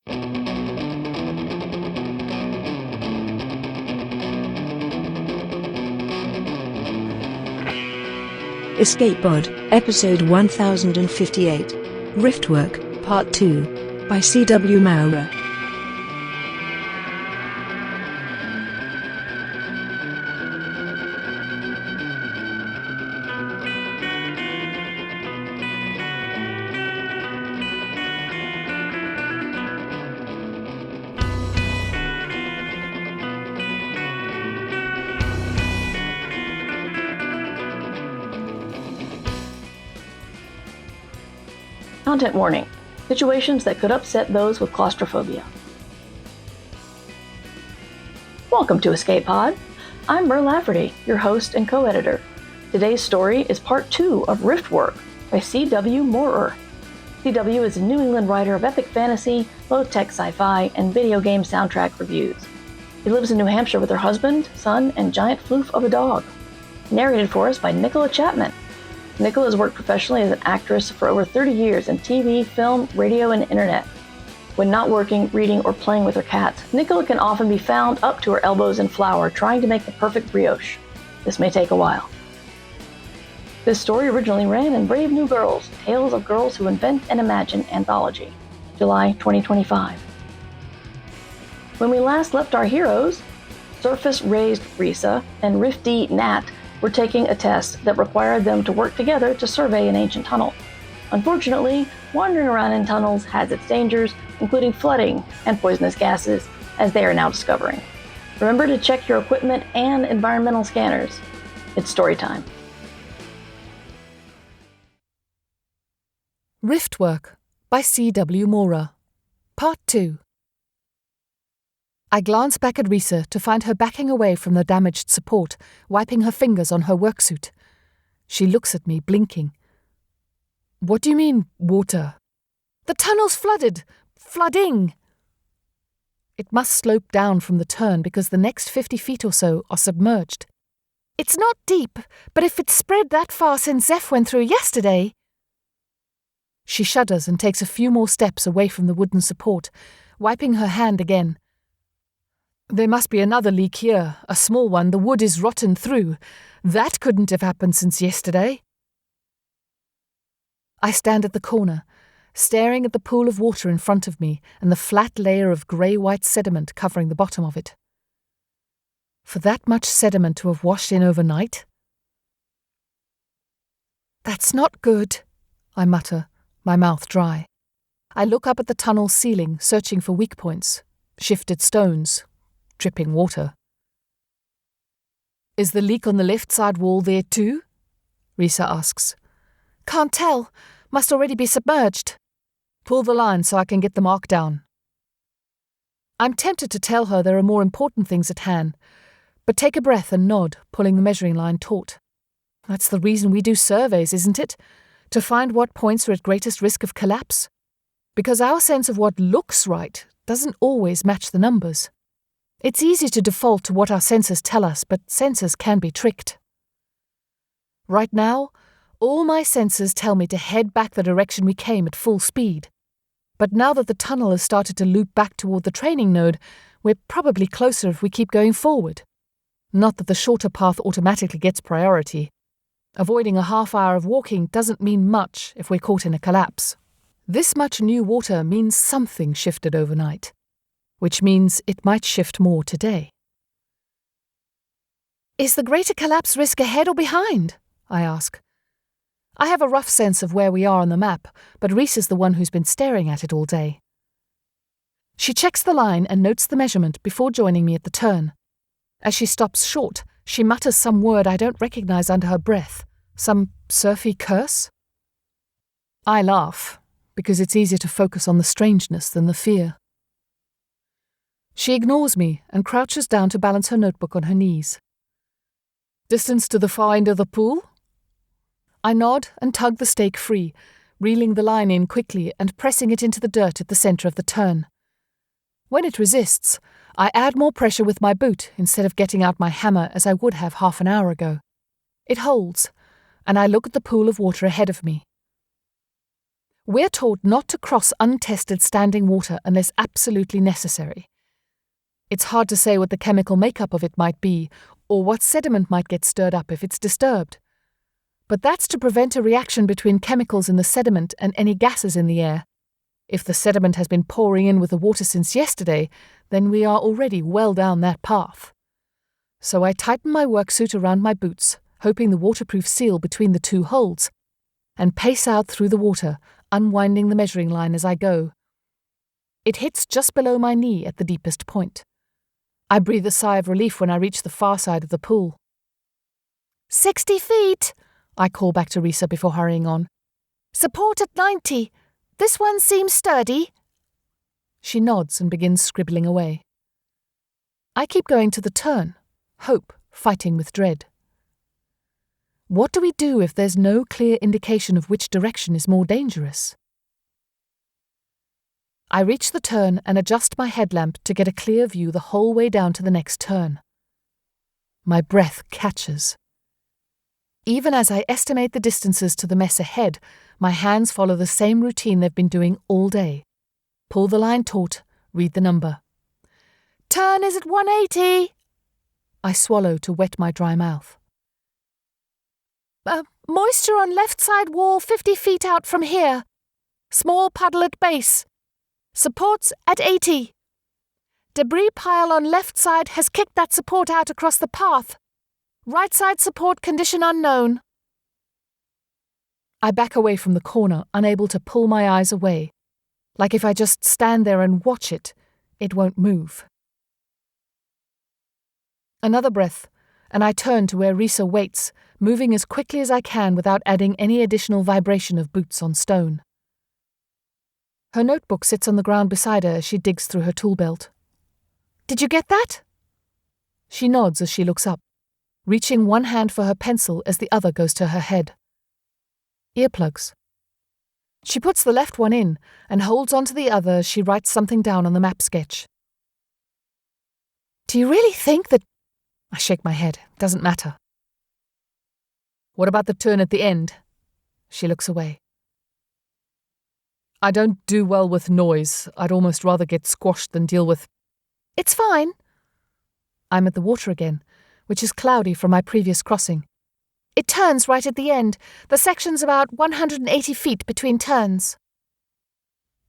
Escape Pod, Episode 1058, Riftwork, Part 2, by C.W. Maurer. Content warning. Situations that could upset those with claustrophobia. Welcome to Escape Pod. I'm Lafferty, your host and co-editor. Today's story is part 2 of Riftwork by C.W. Maurer. C.W. is a New England writer of epic fantasy, low-tech sci-fi, and video game soundtrack reviews. He lives in New Hampshire with her husband, son, and giant floof of a dog. Narrated for us by Nicola Chapman. Nicola has worked professionally as an actress for over 30 years in TV, film, radio, and internet. When not working, reading, or playing with her cats, Nicola can often be found up to her elbows in flour trying to make the perfect brioche. This may take a while. This story originally ran in Brave New Girls, Tales of Girls Who Invent and Imagine Anthology, July 2025. When we last left our heroes, surface-raised Risa and Rifty Nat were taking a test that required them to work together to survey an ancient tunnel. Unfortunately, wandering around in tunnels has its dangers, including flooding and poisonous gases, as they are now discovering. Remember to check your equipment and environmental scanners. It's story time. Riftwork by C.W. Maurer, Part 2. I glance back at Risa to find her backing away from the damaged support, wiping her fingers on her worksuit. She looks at me, blinking. What do you mean, water? The tunnel's flooded! Flooding! It must slope down from the turn because the next 50 feet or so are submerged. It's not deep, but if it's spread that far since Zeph went through yesterday... She shudders and takes a few more steps away from the wooden support, wiping her hand again. There must be another leak here, a small one. The wood is rotten through. That couldn't have happened since yesterday. I stand at the corner, staring at the pool of water in front of me and the flat layer of grey-white sediment covering the bottom of it. For that much sediment to have washed in overnight? That's not good, I mutter, my mouth dry. I look up at the tunnel ceiling, searching for weak points, shifted stones, dripping water. Is the leak on the left side wall there too? Risa asks. Can't tell. Must already be submerged. Pull the line so I can get the mark down. I'm tempted to tell her there are more important things at hand, but take a breath and nod, pulling the measuring line taut. That's the reason we do surveys, isn't it? To find what points are at greatest risk of collapse. Because our sense of what looks right doesn't always match the numbers. It's easy to default to what our senses tell us, but senses can be tricked. Right now, all my senses tell me to head back the direction we came at full speed. But now that the tunnel has started to loop back toward the training node, we're probably closer if we keep going forward. Not that the shorter path automatically gets priority. Avoiding a half hour of walking doesn't mean much if we're caught in a collapse. This much new water means something shifted overnight, which means it might shift more today. Is the greater collapse risk ahead or behind? I ask. I have a rough sense of where we are on the map, but Risa's the one who's been staring at it all day. She checks the line and notes the measurement before joining me at the turn. As she stops short, she mutters some word I don't recognize under her breath, some surfy curse. I laugh, because it's easier to focus on the strangeness than the fear. She ignores me and crouches down to balance her notebook on her knees. Distance to the far end of the pool? I nod and tug the stake free, reeling the line in quickly and pressing it into the dirt at the center of the turn. When it resists, I add more pressure with my boot instead of getting out my hammer as I would have half an hour ago. It holds, and I look at the pool of water ahead of me. We're taught not to cross untested standing water unless absolutely necessary. It's hard to say what the chemical makeup of it might be, or what sediment might get stirred up if it's disturbed. But that's to prevent a reaction between chemicals in the sediment and any gases in the air. If the sediment has been pouring in with the water since yesterday, then we are already well down that path. So I tighten my worksuit around my boots, hoping the waterproof seal between the two holds, and pace out through the water, unwinding the measuring line as I go. It hits just below my knee at the deepest point. I breathe a sigh of relief when I reach the far side of the pool. 60 feet, I call back to Risa before hurrying on. Support at 90. This one seems sturdy. She nods and begins scribbling away. I keep going to the turn, hope fighting with dread. What do we do if there's no clear indication of which direction is more dangerous? I reach the turn and adjust my headlamp to get a clear view the whole way down to the next turn. My breath catches. Even as I estimate the distances to the mess ahead, my hands follow the same routine they've been doing all day. Pull the line taut, read the number. Turn is at 180. I swallow to wet my dry mouth. Moisture on left side wall 50 feet out from here. Small puddle at base. Supports at 80. Debris pile on left side has kicked that support out across the path. Right side support condition unknown. I back away from the corner, unable to pull my eyes away. Like if I just stand there and watch it, it won't move. Another breath, and I turn to where Risa waits, moving as quickly as I can without adding any additional vibration of boots on stone. Her notebook sits on the ground beside her as she digs through her tool belt. Did you get that? She nods as she looks up, reaching one hand for her pencil as the other goes to her head. Earplugs. She puts the left one in and holds onto the other as she writes something down on the map sketch. Do you really think that... I shake my head. Doesn't matter. What about the turn at the end? She looks away. I don't do well with noise. I'd almost rather get squashed than deal with... It's fine. I'm at the water again, which is cloudy from my previous crossing. It turns right at the end. The section's about 180 feet between turns.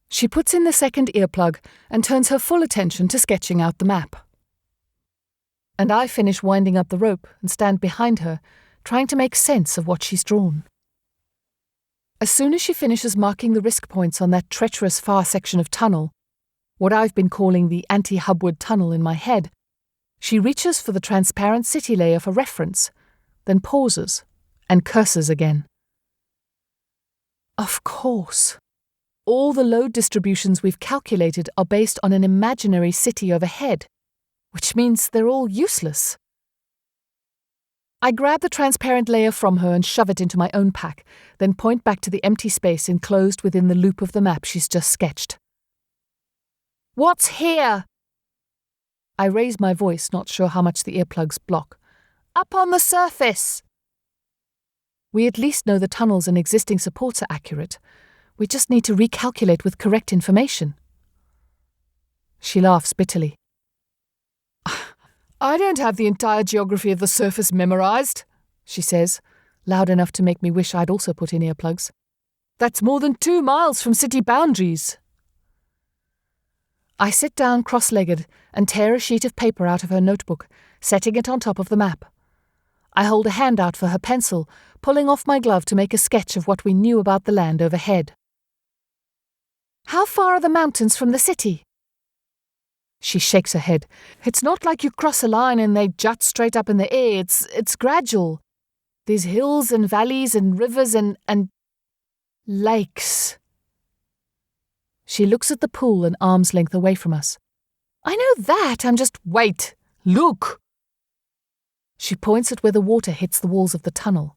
She puts in the second earplug and turns her full attention to sketching out the map. And I finish winding up the rope and stand behind her, trying to make sense of what she's drawn. As soon as she finishes marking the risk points on that treacherous far section of tunnel, what I've been calling the anti-Hubwood tunnel in my head, she reaches for the transparent city layer for reference, then pauses and curses again. Of course. All the load distributions we've calculated are based on an imaginary city overhead, which means they're all useless. I grab the transparent layer from her and shove it into my own pack, then point back to the empty space enclosed within the loop of the map she's just sketched. What's here? I raise my voice, not sure how much the earplugs block. Up on the surface! We at least know the tunnels and existing supports are accurate. We just need to recalculate with correct information. She laughs bitterly. I don't have the entire geography of the surface memorized, she says, loud enough to make me wish I'd also put in earplugs. That's more than 2 miles from city boundaries. I sit down cross-legged and tear a sheet of paper out of her notebook, setting it on top of the map. I hold a hand out for her pencil, pulling off my glove to make a sketch of what we knew about the land overhead. How far are the mountains from the city? She shakes her head. It's not like you cross a line and they jut straight up in the air. It's gradual. There's hills and valleys and rivers and lakes. She looks at the pool an arm's length away from us. I know that. I'm just... Wait. Look. She points at where the water hits the walls of the tunnel,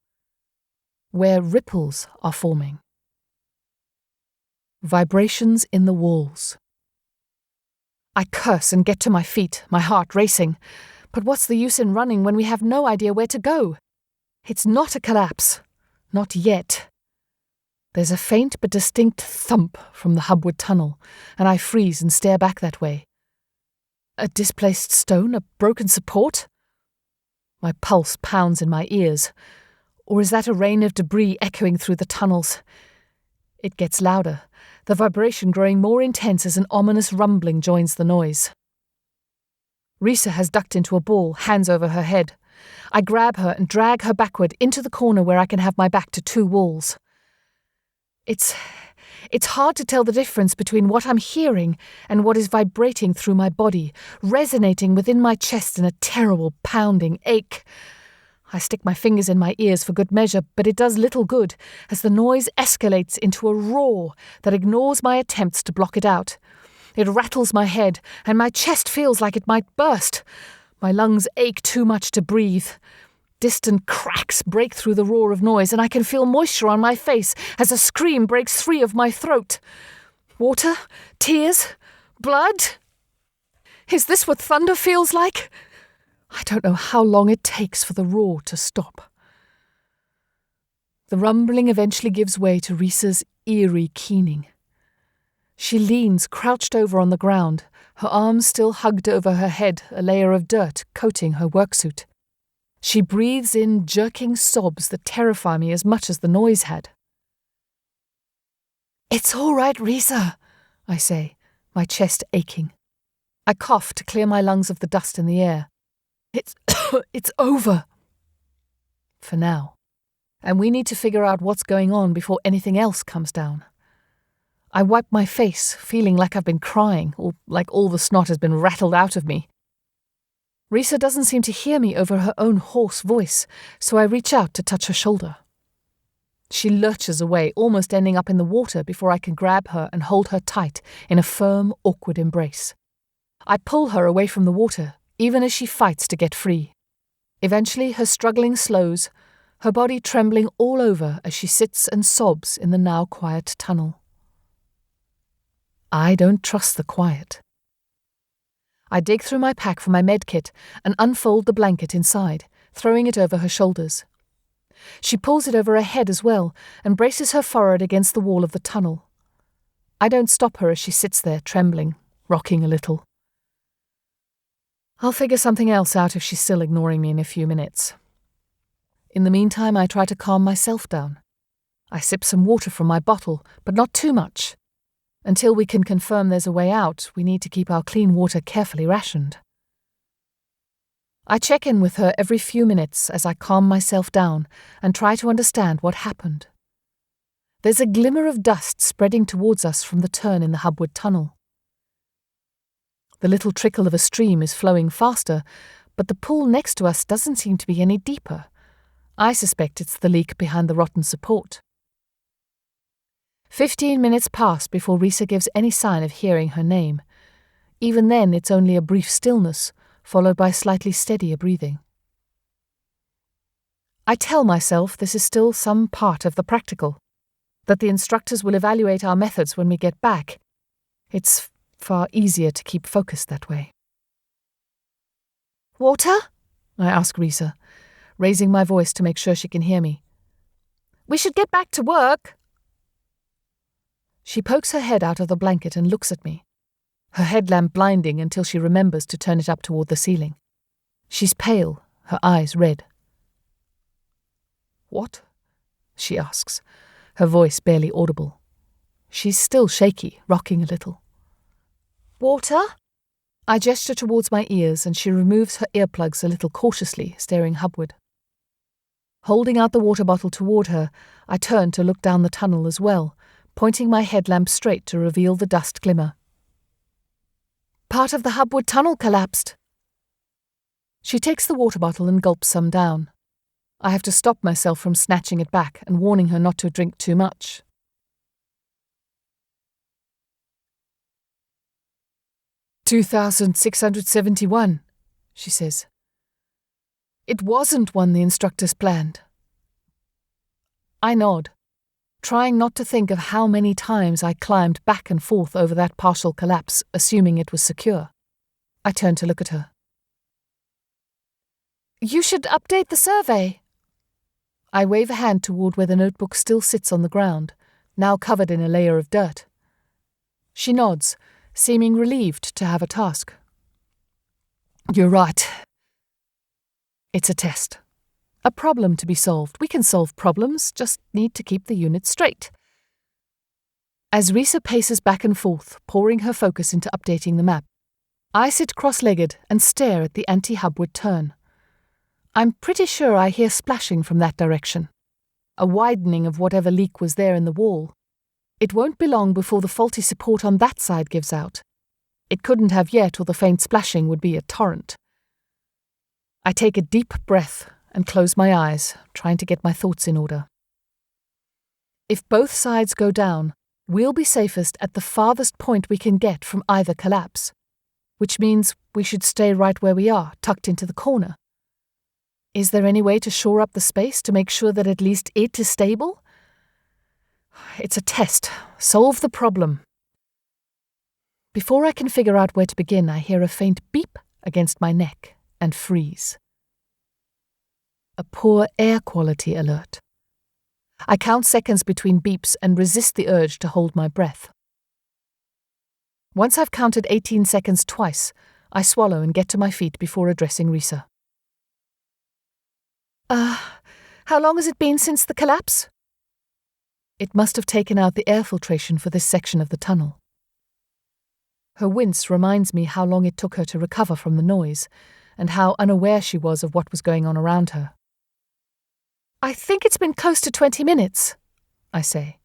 where ripples are forming. Vibrations in the walls. I curse and get to my feet, my heart racing. But what's the use in running when we have no idea where to go? It's not a collapse. Not yet. There's a faint but distinct thump from the hubwood tunnel, and I freeze and stare back that way. A displaced stone? A broken support? My pulse pounds in my ears. Or is that a rain of debris echoing through the tunnels? It gets louder, the vibration growing more intense as an ominous rumbling joins the noise. Risa has ducked into a ball, hands over her head. I grab her and drag her backward into the corner where I can have my back to two walls. It's hard to tell the difference between what I'm hearing and what is vibrating through my body, resonating within my chest in a terrible pounding ache. I stick my fingers in my ears for good measure, but it does little good as the noise escalates into a roar that ignores my attempts to block it out. It rattles my head, and my chest feels like it might burst. My lungs ache too much to breathe. Distant cracks break through the roar of noise, and I can feel moisture on my face as a scream breaks free of my throat. Water? Tears? Blood? Is this what thunder feels like? I don't know how long it takes for the roar to stop. The rumbling eventually gives way to Risa's eerie keening. She leans crouched over on the ground, her arms still hugged over her head, a layer of dirt coating her worksuit. She breathes in jerking sobs that terrify me as much as the noise had. "It's all right, Risa," I say, my chest aching. I cough to clear my lungs of the dust in the air. It's over. For now. And we need to figure out what's going on before anything else comes down. I wipe my face, feeling like I've been crying, or like all the snot has been rattled out of me. Risa doesn't seem to hear me over her own hoarse voice, so I reach out to touch her shoulder. She lurches away, almost ending up in the water before I can grab her and hold her tight in a firm, awkward embrace. I pull her away from the water, even as she fights to get free. Eventually, her struggling slows, her body trembling all over as she sits and sobs in the now quiet tunnel. I don't trust the quiet. I dig through my pack for my medkit and unfold the blanket inside, throwing it over her shoulders. She pulls it over her head as well and braces her forehead against the wall of the tunnel. I don't stop her as she sits there, trembling, rocking a little. I'll figure something else out if she's still ignoring me in a few minutes. In the meantime, I try to calm myself down. I sip some water from my bottle, but not too much. Until we can confirm there's a way out, we need to keep our clean water carefully rationed. I check in with her every few minutes as I calm myself down and try to understand what happened. There's a glimmer of dust spreading towards us from the turn in the hubwood tunnel. The little trickle of a stream is flowing faster, but the pool next to us doesn't seem to be any deeper. I suspect it's the leak behind the rotten support. 15 minutes pass before Risa gives any sign of hearing her name. Even then, it's only a brief stillness, followed by slightly steadier breathing. I tell myself this is still some part of the practical, that the instructors will evaluate our methods when we get back. It's far easier to keep focused that way. "Water?" I ask Risa, raising my voice to make sure she can hear me. "We should get back to work." She pokes her head out of the blanket and looks at me, her headlamp blinding until she remembers to turn it up toward the ceiling. She's pale, her eyes red. "What?" she asks, her voice barely audible. She's still shaky, rocking a little. "Water?" I gesture towards my ears and she removes her earplugs a little cautiously, staring hubward. Holding out the water bottle toward her, I turn to look down the tunnel as well, pointing my headlamp straight to reveal the dust glimmer. "Part of the hubwood tunnel collapsed." She takes the water bottle and gulps some down. I have to stop myself from snatching it back and warning her not to drink too much. 2,671, she says. "It wasn't one the instructors planned." I nod, trying not to think of how many times I climbed back and forth over that partial collapse, assuming it was secure. I turn to look at her. "You should update the survey." I wave a hand toward where the notebook still sits on the ground, now covered in a layer of dirt. She nods, seeming relieved to have a task. You're right. It's a test. A problem to be solved. We can solve problems, just need to keep the unit straight. As Risa paces back and forth, pouring her focus into updating the map, I sit cross-legged and stare at the anti-hubward turn. I'm pretty sure I hear splashing from that direction. A widening of whatever leak was there in the wall. It won't be long before the faulty support on that side gives out. It couldn't have yet, or the faint splashing would be a torrent. I take a deep breath and close my eyes, trying to get my thoughts in order. If both sides go down, we'll be safest at the farthest point we can get from either collapse, which means we should stay right where we are, tucked into the corner. Is there any way to shore up the space to make sure that at least it is stable? It's a test. Solve the problem. Before I can figure out where to begin, I hear a faint beep against my neck and freeze. A poor air quality alert. I count seconds between beeps and resist the urge to hold my breath. Once I've counted 18 seconds twice, I swallow and get to my feet before addressing Risa. How long has it been since the collapse? It must have taken out the air filtration for this section of the tunnel. Her wince reminds me how long it took her to recover from the noise, and how unaware she was of what was going on around her. I think it's been close to 20 minutes, I say.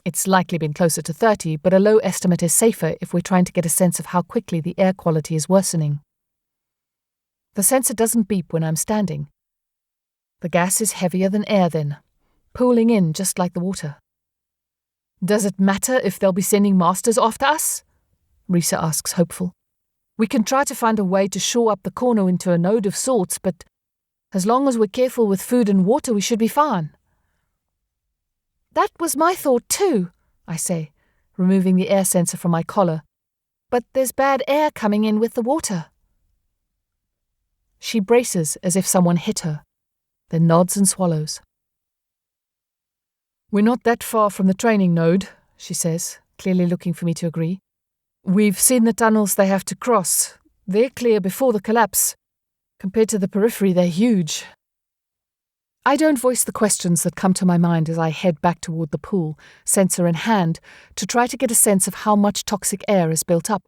It's likely been closer to 30, but a low estimate is safer if we're trying to get a sense of how quickly the air quality is worsening. The sensor doesn't beep when I'm standing. The gas is heavier than air then, pooling in just like the water. Does it matter if they'll be sending masters after us? Risa asks, hopeful. We can try to find a way to shore up the corner into a node of sorts, but as long as we're careful with food and water, we should be fine. That was my thought too, I say, removing the air sensor from my collar. But there's bad air coming in with the water. She braces as if someone hit her, then nods and swallows. We're not that far from the training node, she says, clearly looking for me to agree. We've seen the tunnels they have to cross. They're clear before the collapse. Compared to the periphery, they're huge. I don't voice the questions that come to my mind as I head back toward the pool, sensor in hand, to try to get a sense of how much toxic air is built up.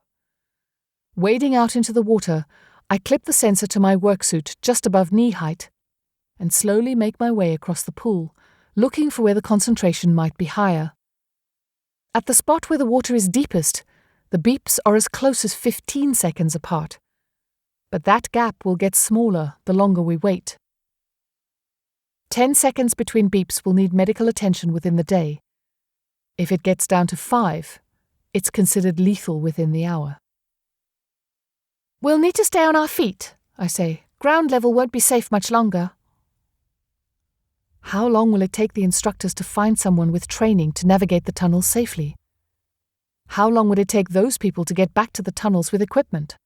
Wading out into the water, I clip the sensor to my worksuit just above knee height and slowly make my way across the pool, looking for where the concentration might be higher. At the spot where the water is deepest, the beeps are as close as 15 seconds apart. But that gap will get smaller the longer we wait. 10 seconds between beeps will need medical attention within the day. If it gets down to 5, it's considered lethal within the hour. We'll need to stay on our feet, I say. Ground level won't be safe much longer. How long will it take the instructors to find someone with training to navigate the tunnels safely? How long would it take those people to get back to the tunnels with equipment?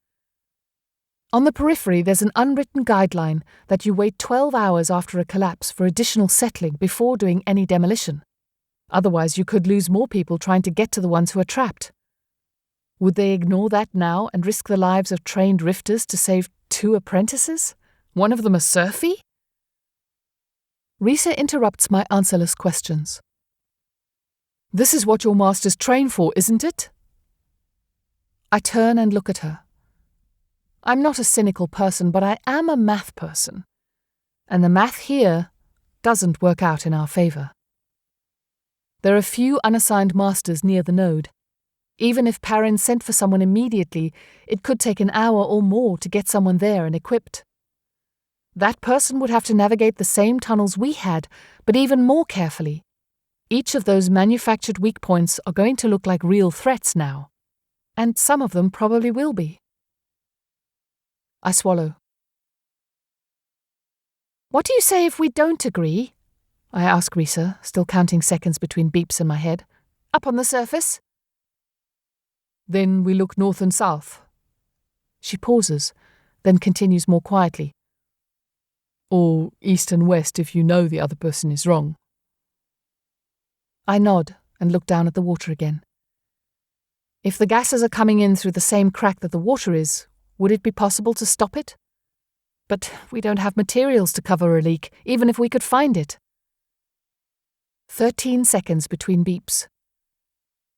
On the periphery, there's an unwritten guideline that you wait 12 hours after a collapse for additional settling before doing any demolition. Otherwise, you could lose more people trying to get to the ones who are trapped. Would they ignore that now and risk the lives of trained rifters to save 2 apprentices? One of them a surfie? Risa interrupts my answerless questions. This is what your masters train for, isn't it? I turn and look at her. I'm not a cynical person, but I am a math person. And the math here doesn't work out in our favor. There are few unassigned masters near the node. Even if Perrin sent for someone immediately, it could take an hour or more to get someone there and equipped. That person would have to navigate the same tunnels we had, but even more carefully. Each of those manufactured weak points are going to look like real threats now. And some of them probably will be. I swallow. What do you say if we don't agree? I ask Risa, still counting seconds between beeps in my head. Up on the surface? Then we look north and south. She pauses, then continues more quietly. Or east and west if you know the other person is wrong. I nod and look down at the water again. If the gases are coming in through the same crack that the water is, would it be possible to stop it? But we don't have materials to cover a leak, even if we could find it. 13 seconds between beeps.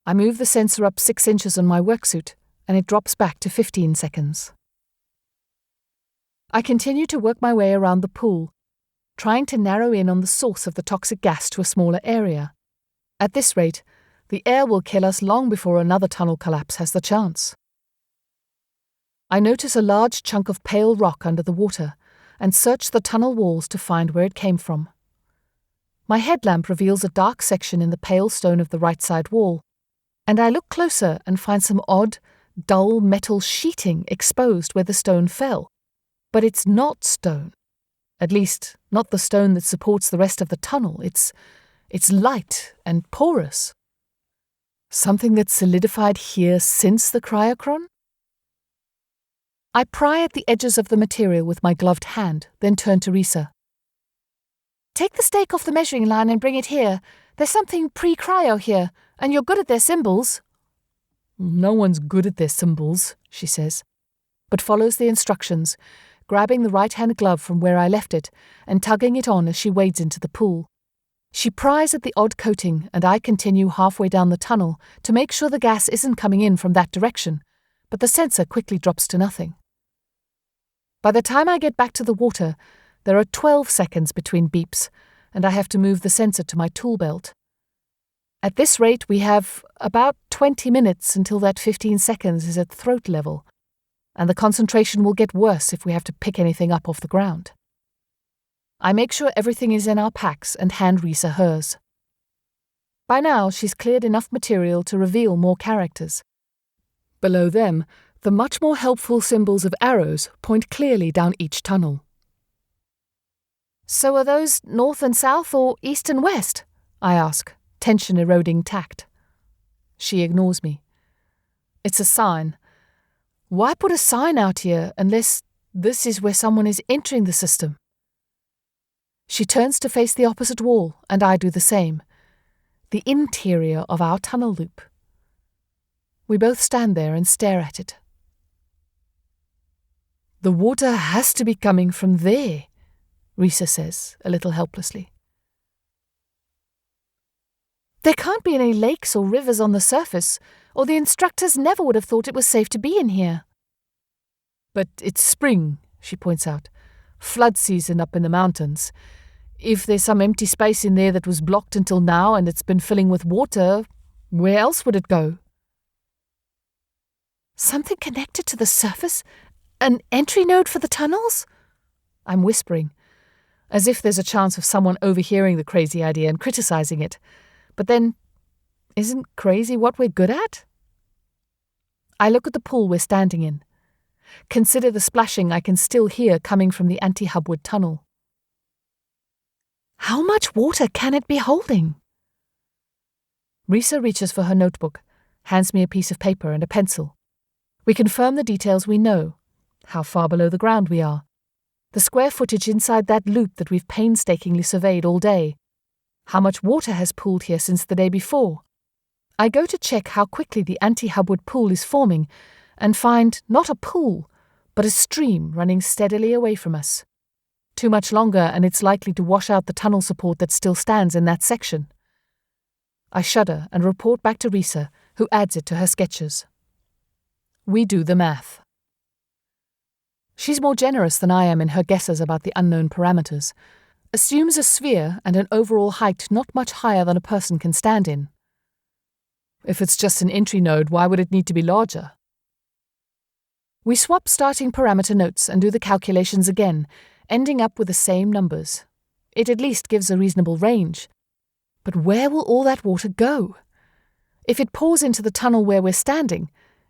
I move the sensor up 6 inches on my worksuit, and it drops back to 15 seconds. I continue to work my way around the pool, trying to narrow in on the source of the toxic gas to a smaller area. At this rate, the air will kill us long before another tunnel collapse has the chance. I notice a large chunk of pale rock under the water and search the tunnel walls to find where it came from. My headlamp reveals a dark section in the pale stone of the right side wall, and I look closer and find some odd, dull metal sheeting exposed where the stone fell. But it's not stone. At least, not the stone that supports the rest of the tunnel. It's light and porous. Something that's solidified here since the cryocron? I pry at the edges of the material with my gloved hand, then turn to Risa. Take the stake off the measuring line and bring it here. There's something pre-cryo here, and you're good at their symbols. No one's good at their symbols, she says, but follows the instructions, grabbing the right-hand glove from where I left it and tugging it on as she wades into the pool. She pries at the odd coating, and I continue halfway down the tunnel to make sure the gas isn't coming in from that direction, but the sensor quickly drops to nothing. By the time I get back to the water, there are 12 seconds between beeps, and I have to move the sensor to my tool belt. At this rate, we have about 20 minutes until that 15 seconds is at throat level, and the concentration will get worse if we have to pick anything up off the ground. I make sure everything is in our packs and hand Risa hers. By now, she's cleared enough material to reveal more characters. Below them, the much more helpful symbols of arrows point clearly down each tunnel. So are those north and south or east and west? I ask, tension eroding tact. She ignores me. It's a sign. Why put a sign out here unless this is where someone is entering the system? She turns to face the opposite wall, and I do the same. The interior of our tunnel loop. We both stand there and stare at it. The water has to be coming from there, Risa says, a little helplessly. There can't be any lakes or rivers on the surface, or the instructors never would have thought it was safe to be in here. But it's spring, she points out. Flood season up in the mountains. If there's some empty space in there that was blocked until now and it's been filling with water, where else would it go? Something connected to the surface? An entry node for the tunnels? I'm whispering, as if there's a chance of someone overhearing the crazy idea and criticizing it. But then, isn't crazy what we're good at? I look at the pool we're standing in. Consider the splashing I can still hear coming from the anti-hubwood tunnel. How much water can it be holding? Risa reaches for her notebook, hands me a piece of paper and a pencil. We confirm the details we know, how far below the ground we are, the square footage inside that loop that we've painstakingly surveyed all day, how much water has pooled here since the day before. I go to check how quickly the anti-hubwood pool is forming and find not a pool, but a stream running steadily away from us. Too much longer and it's likely to wash out the tunnel support that still stands in that section. I shudder and report back to Risa, who adds it to her sketches. We do the math. She's more generous than I am in her guesses about the unknown parameters. Assumes a sphere and an overall height not much higher than a person can stand in. If it's just an entry node, why would it need to be larger? We swap starting parameter notes and do the calculations again, ending up with the same numbers. It at least gives a reasonable range. But where will all that water go? If it pours into the tunnel where we're standing,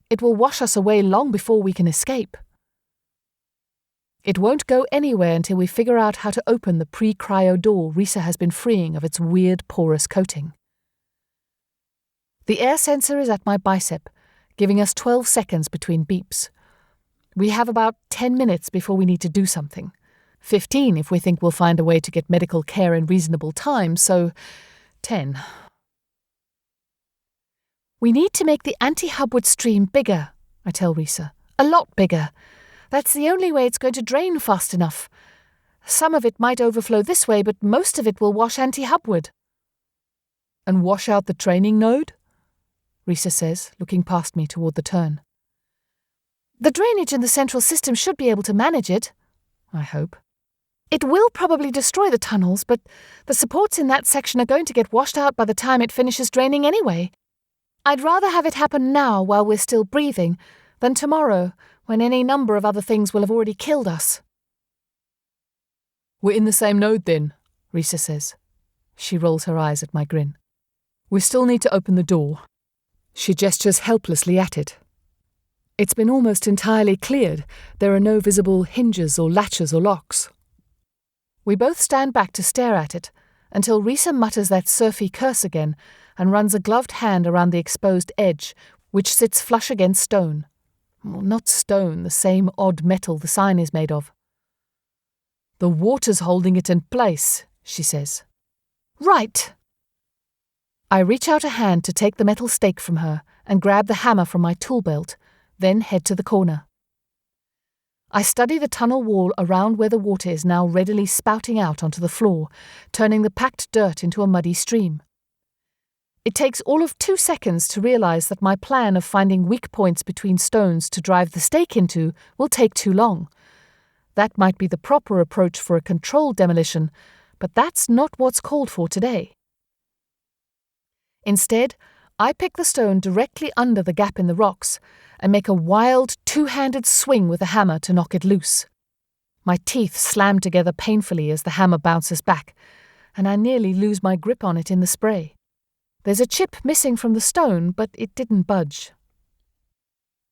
it will wash us away long before we can escape. It won't go anywhere until we figure out how to open the pre-cryo door Risa has been freeing of its weird porous coating. The air sensor is at my bicep, giving us 12 seconds between beeps. We have about 10 minutes before we need to do something. 15 if we think we'll find a way to get medical care in reasonable time, so 10. We need to make the anti-hubward stream bigger, I tell Risa. A lot bigger. That's the only way it's going to drain fast enough. Some of it might overflow this way, but most of it will wash anti-hubward. And wash out the training node? Risa says, looking past me toward the turn. The drainage in the central system should be able to manage it, I hope. It will probably destroy the tunnels, but the supports in that section are going to get washed out by the time it finishes draining anyway. I'd rather have it happen now while we're still breathing than tomorrow when any number of other things will have already killed us. We're in the same node then, Risa says. She rolls her eyes at my grin. We still need to open the door. She gestures helplessly at it. It's been almost entirely cleared. There are no visible hinges or latches or locks. We both stand back to stare at it until Risa mutters that surfy curse again and runs a gloved hand around the exposed edge, which sits flush against stone. Well, not stone, the same odd metal the sign is made of. The water's holding it in place, she says. Right. I reach out a hand to take the metal stake from her and grab the hammer from my tool belt, then head to the corner. I study the tunnel wall around where the water is now readily spouting out onto the floor, turning the packed dirt into a muddy stream. It takes all of 2 seconds to realize that my plan of finding weak points between stones to drive the stake into will take too long. That might be the proper approach for a controlled demolition, but that's not what's called for today. Instead, I pick the stone directly under the gap in the rocks and make a wild, 2-handed swing with the hammer to knock it loose. My teeth slam together painfully as the hammer bounces back, and I nearly lose my grip on it in the spray. There's a chip missing from the stone, but it didn't budge.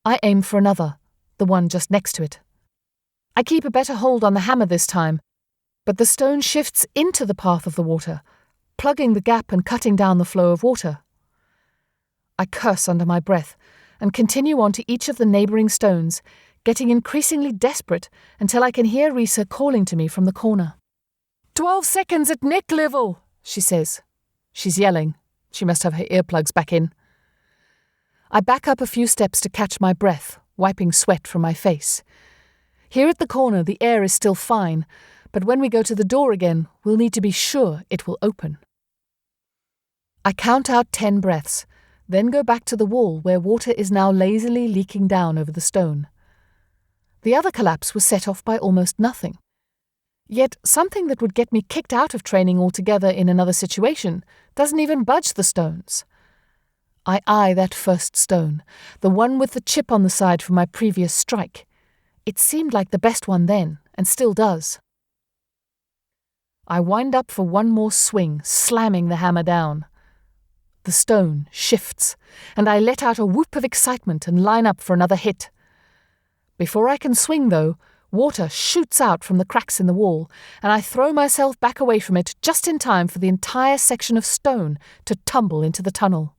I aim for another, the one just next to it. I keep a better hold on the hammer this time, but the stone shifts into the path of the water, plugging the gap and cutting down the flow of water. I curse under my breath and continue on to each of the neighbouring stones, getting increasingly desperate until I can hear Risa calling to me from the corner. 12 seconds at neck level, she says. She's yelling. She must have her earplugs back in. I back up a few steps to catch my breath, wiping sweat from my face. Here at the corner, the air is still fine, but when we go to the door again, we'll need to be sure it will open. I count out 10 breaths, then go back to the wall where water is now lazily leaking down over the stone. The other collapse was set off by almost nothing. Yet something that would get me kicked out of training altogether in another situation doesn't even budge the stones. I eye that first stone, the one with the chip on the side from my previous strike. It seemed like the best one then, and still does. I wind up for one more swing, slamming the hammer down. The stone shifts, and I let out a whoop of excitement and line up for another hit. Before I can swing, though, water shoots out from the cracks in the wall, and I throw myself back away from it just in time for the entire section of stone to tumble into the tunnel.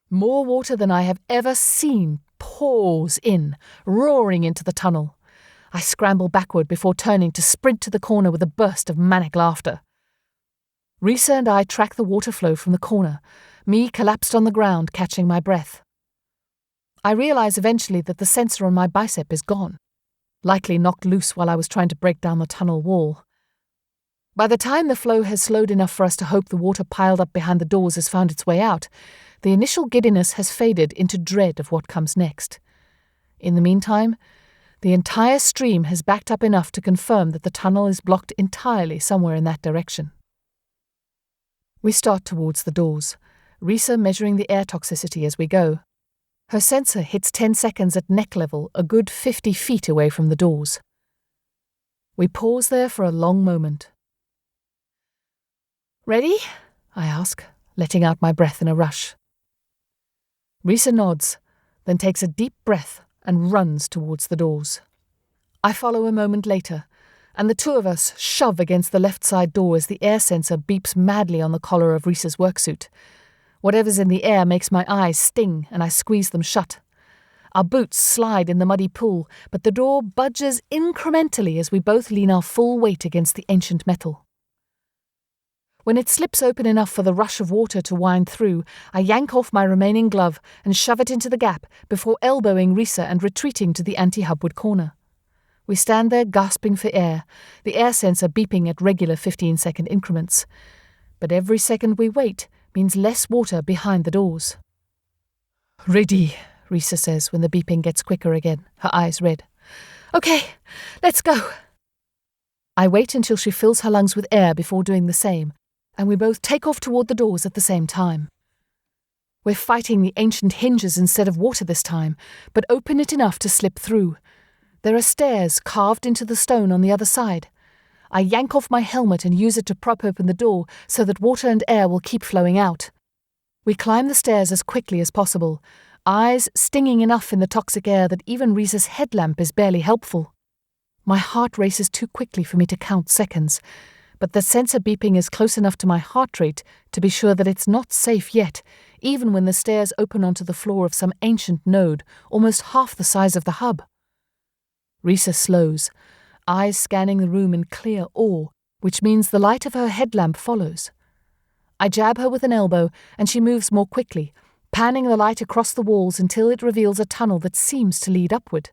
More water than I have ever seen pours in, roaring into the tunnel. I scramble backward before turning to sprint to the corner with a burst of manic laughter. Risa and I track the water flow from the corner, me collapsed on the ground, catching my breath. I realize eventually that the sensor on my bicep is gone, likely knocked loose while I was trying to break down the tunnel wall. By the time the flow has slowed enough for us to hope the water piled up behind the doors has found its way out, the initial giddiness has faded into dread of what comes next. In the meantime, the entire stream has backed up enough to confirm that the tunnel is blocked entirely somewhere in that direction. We start towards the doors, Risa measuring the air toxicity as we go. Her sensor hits 10 seconds at neck level, a good 50 feet away from the doors. We pause there for a long moment. Ready? I ask, letting out my breath in a rush. Risa nods, then takes a deep breath and runs towards the doors. I follow a moment later, and the two of us shove against the left side door as the air sensor beeps madly on the collar of Risa's worksuit. Whatever's in the air makes my eyes sting, and I squeeze them shut. Our boots slide in the muddy pool, but the door budges incrementally as we both lean our full weight against the ancient metal. When it slips open enough for the rush of water to wind through, I yank off my remaining glove and shove it into the gap before elbowing Risa and retreating to the anti-hubward corner. We stand there gasping for air, the air sensor beeping at regular 15-second increments. But every second we wait means less water behind the doors. "Ready," Risa says when the beeping gets quicker again, her eyes red. "Okay, let's go." I wait until she fills her lungs with air before doing the same, and we both take off toward the doors at the same time. We're fighting the ancient hinges instead of water this time, but open it enough to slip through. There are stairs carved into the stone on the other side. I yank off my helmet and use it to prop open the door so that water and air will keep flowing out. We climb the stairs as quickly as possible, eyes stinging enough in the toxic air that even Risa's headlamp is barely helpful. My heart races too quickly for me to count seconds, but the sensor beeping is close enough to my heart rate to be sure that it's not safe yet, even when the stairs open onto the floor of some ancient node, almost half the size of the hub. Risa slows, eyes scanning the room in clear awe, which means the light of her headlamp follows. I jab her with an elbow, and she moves more quickly, panning the light across the walls until it reveals a tunnel that seems to lead upward.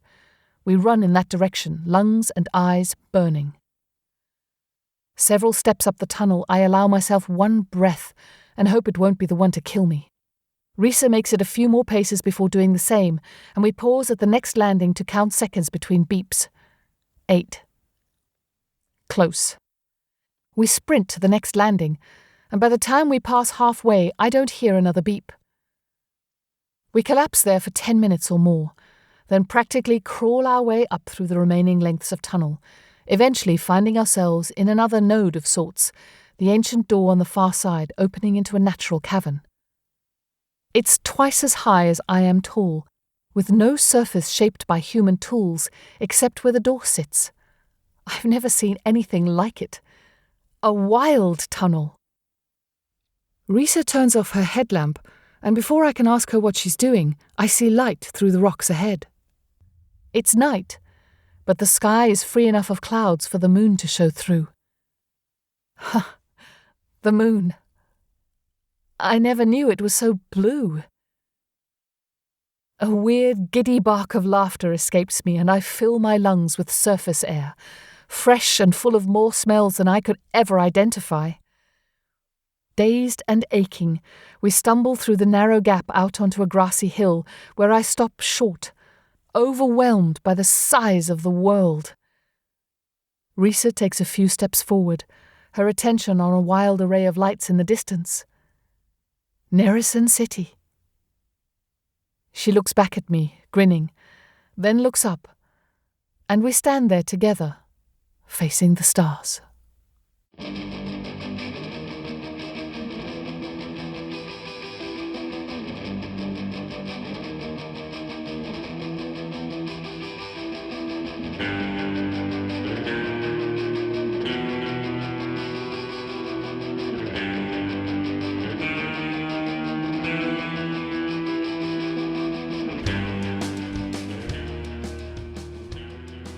We run in that direction, lungs and eyes burning. Several steps up the tunnel, I allow myself one breath and hope it won't be the one to kill me. Risa makes it a few more paces before doing the same, and we pause at the next landing to count seconds between beeps. 8. Close. We sprint to the next landing, and by the time we pass halfway, I don't hear another beep. We collapse there for 10 minutes or more, then practically crawl our way up through the remaining lengths of tunnel, eventually finding ourselves in another node of sorts, the ancient door on the far side opening into a natural cavern. It's twice as high as I am tall, with no surface shaped by human tools except where the door sits. I've never seen anything like it. A wild tunnel. Risa turns off her headlamp, and before I can ask her what she's doing, I see light through the rocks ahead. It's night, but the sky is free enough of clouds for the moon to show through. Ha! The moon. I never knew it was so blue. A weird, giddy bark of laughter escapes me, and I fill my lungs with surface air, fresh and full of more smells than I could ever identify. Dazed and aching, we stumble through the narrow gap out onto a grassy hill where I stop short, overwhelmed by the size of the world. Risa takes a few steps forward, her attention on a wild array of lights in the distance. Narrated City. She looks back at me, grinning, then looks up, and we stand there together, facing the stars.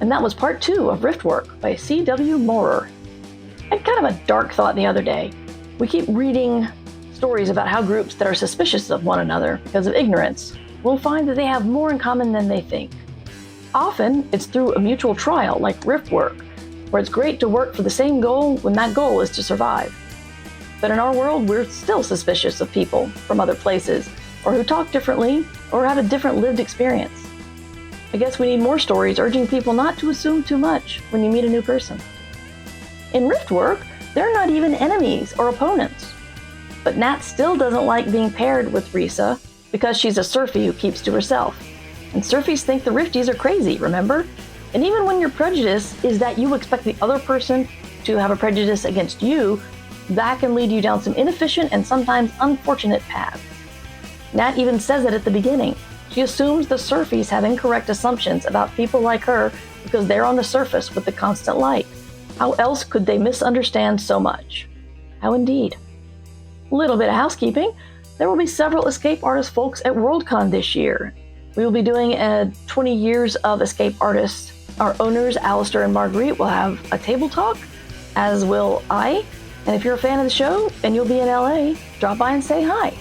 And that was part 2 of Riftwork by C.W. Maurer. I had kind of a dark thought the other day. We keep reading stories about how groups that are suspicious of one another because of ignorance will find that they have more in common than they think. Often, it's through a mutual trial, like Riftwork, where it's great to work for the same goal when that goal is to survive. But in our world, we're still suspicious of people from other places, or who talk differently, or have a different lived experience. I guess we need more stories urging people not to assume too much when you meet a new person. In Riftwork, they're not even enemies or opponents. But Nat still doesn't like being paired with Risa because she's a Surfy who keeps to herself. And Surfies think the Rifties are crazy, remember? And even when your prejudice is that you expect the other person to have a prejudice against you, that can lead you down some inefficient and sometimes unfortunate paths. Nat even says it at the beginning. She assumes the Surfies have incorrect assumptions about people like her because they're on the surface with the constant light. How else could they misunderstand so much? How indeed. A little bit of housekeeping. There will be several escape artist folks at Worldcon this year. We will be doing 20 years of escape artists. Our owners, Alistair and Marguerite, will have a table talk, as will I. And if you're a fan of the show and you'll be in LA, drop by and say hi.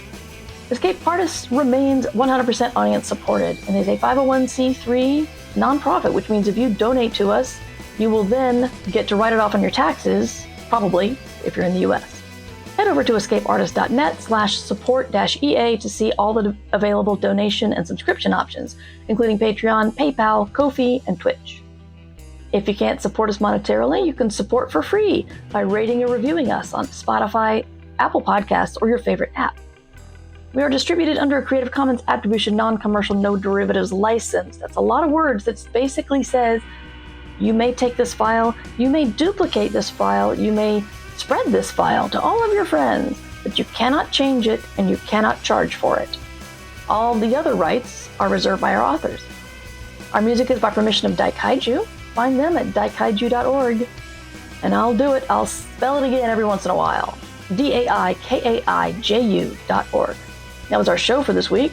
Escape Artists remains 100% audience supported and is a 501c3 nonprofit, which means if you donate to us, you will then get to write it off on your taxes, probably, if you're in the US. Head over to escapeartist.net/support-EA to see all the available donation and subscription options, including Patreon, PayPal, Ko-fi, and Twitch. If you can't support us monetarily, you can support for free by rating or reviewing us on Spotify, Apple Podcasts, or your favorite app. We are distributed under a Creative Commons Attribution Non-Commercial No Derivatives license. That's a lot of words that basically says you may take this file, you may duplicate this file, you may spread this file to all of your friends, but you cannot change it and you cannot charge for it. All the other rights are reserved by our authors. Our music is by permission of Daikaiju. Find them at daikaiju.org. And I'll do it, I'll spell it again every once in a while. DAIKAIJU.org. That was our show for this week.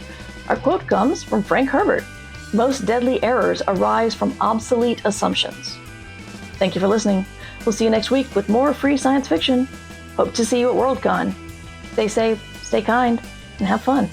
Our quote comes from Frank Herbert. Most deadly errors arise from obsolete assumptions. Thank you for listening. We'll see you next week with more free science fiction. Hope to see you at Worldcon. Stay safe, stay kind, and have fun.